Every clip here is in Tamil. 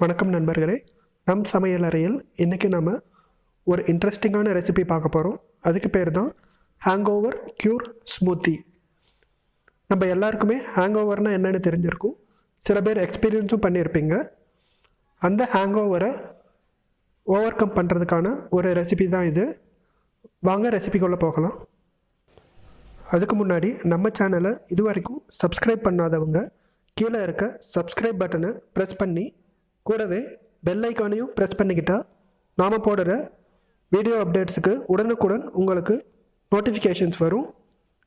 வணக்கம் நண்பர்களே. நம் சமையல் அறையில் இன்றைக்கி நம்ம ஒரு இன்ட்ரெஸ்டிங்கான ரெசிபி பார்க்க போகிறோம். அதுக்கு பேர் தான் ஹேங்கோவர் க்யூர் ஸ்மூத்தி. நம்ம எல்லாருக்குமே ஹேங்கோவர்னால் என்னென்னு தெரிஞ்சிருக்கும். சில பேர் எக்ஸ்பீரியன்ஸும் பண்ணியிருப்பீங்க. அந்த ஹேங்கோவரை ஓவர் கம் பண்ணுறதுக்கான ஒரு ரெசிபி தான் இது. வாங்க ரெசிபிக்குள்ளே போகலாம். அதுக்கு முன்னாடி நம்ம சேனலை இது வரைக்கும் சப்ஸ்கிரைப் பண்ணாதவங்க கீழே இருக்க சப்ஸ்கிரைப் பட்டனை ப்ரெஸ் பண்ணி கூடவே பெல் ஐக்கானையும் ப்ரெஸ் பண்ணிக்கிட்டால் நாம் போடுற வீடியோ அப்டேட்ஸுக்கு உடனுக்குடன் உங்களுக்கு நோட்டிஃபிகேஷன்ஸ் வரும்.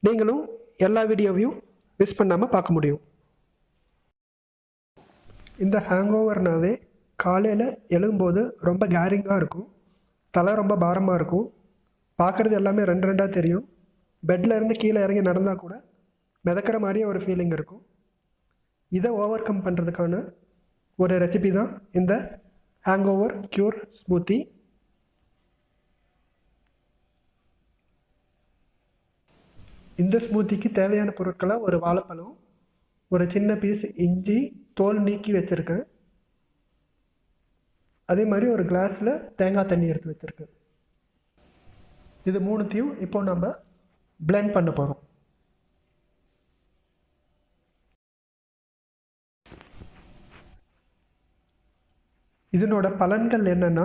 நீங்களும் எல்லா வீடியோவையும் மிஸ் பண்ணாமல் பார்க்க முடியும். இந்த ஹேங்கோவர்னாவே காலையில் எழும்போது ரொம்ப கேரிங்காக இருக்கும். தலை ரொம்ப பாரமாக இருக்கும். பார்க்குறது எல்லாமே ரெண்டு ரெண்டாக தெரியும். பெட்டில் இருந்து கீழே இறங்கி நடந்தால் கூட மிதக்கிற மாதிரியே ஒரு ஃபீலிங் இருக்கும். இதை ஓவர் கம் பண்ணுறதுக்கான ஒரு ரெசிபி தான் இந்த ஹேங்கோவர் க்யூர் ஸ்மூத்தி. இந்த ஸ்மூத்திக்கு தேவையான பொருட்களை ஒரு வாழைப்பழம், ஒரு சின்ன பீஸ் இஞ்சி தோல் நீக்கி வச்சுருக்கேன். அதே மாதிரி ஒரு கிளாஸில் தேங்காய் தண்ணி எடுத்து வச்சுருக்கேன். இது மூணுத்தையும் இப்போ நம்ம பிளெண்ட் பண்ண போகிறோம். இதனோட பலன்கள் என்னென்னா,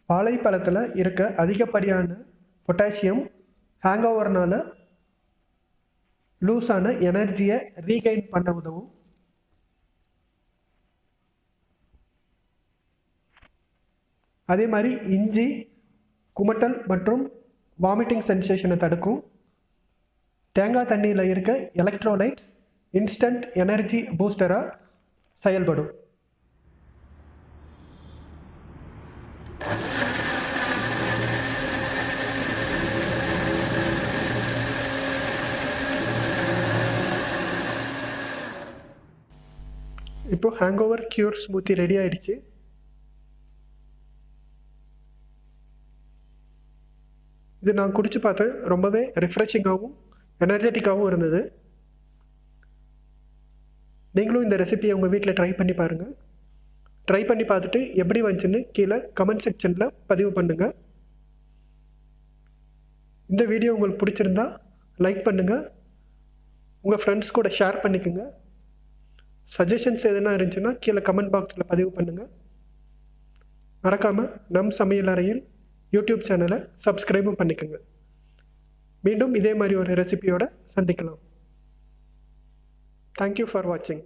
வாழைப்பழத்தில் இருக்க அதிகப்படியான பொட்டாசியம் ஹேங்கோவர்னால் லூஸான எனர்ஜியை ரீகெயின் பண்ண உதவும். அதே மாதிரி இஞ்சி குமட்டல் மற்றும் வாமிட்டிங் சென்சேஷனை தடுக்கும். தேங்காய் தண்ணியில் இருக்க எலக்ட்ரோலைட்ஸ் இன்ஸ்டன்ட் எனர்ஜி பூஸ்டராக செயல்படும். இப்போ ஹேங்கோவர் க்யூர் ஸ்மூத்தி ரெடி ஆயிடுச்சு. இது நான் குடிச்சு பார்த்தேன். ரொம்பவே ரிஃப்ரெஷிங்காகவும் எனர்ஜெட்டிக்காகவும் இருந்தது. நீங்களும் இந்த ரெசிபியை உங்கள் வீட்டில் ட்ரை பண்ணி பாருங்கள். ட்ரை பண்ணி பார்த்துட்டு எப்படி வந்துச்சுன்னு கீழே கமெண்ட் செக்ஷனில் பதிவு பண்ணுங்கள். இந்த வீடியோ உங்களுக்கு பிடிச்சிருந்தா லைக் பண்ணுங்கள், உங்கள் ஃப்ரெண்ட்ஸ் கூட ஷேர் பண்ணிக்கோங்க. சஜஷன்ஸ் எதுனா இருந்துச்சுன்னா கீழே கமெண்ட் பாக்ஸில் பதிவு பண்ணுங்கள். மறக்காமல் நம் சமையல் அறையில் யூடியூப் சேனலை சப்ஸ்கிரைபும் பண்ணிக்கோங்க. மீண்டும் இதே மாதிரி ஒரு ரெசிபியோடு சந்திக்கலாம். தேங்க்யூ ஃபார் வாட்சிங்.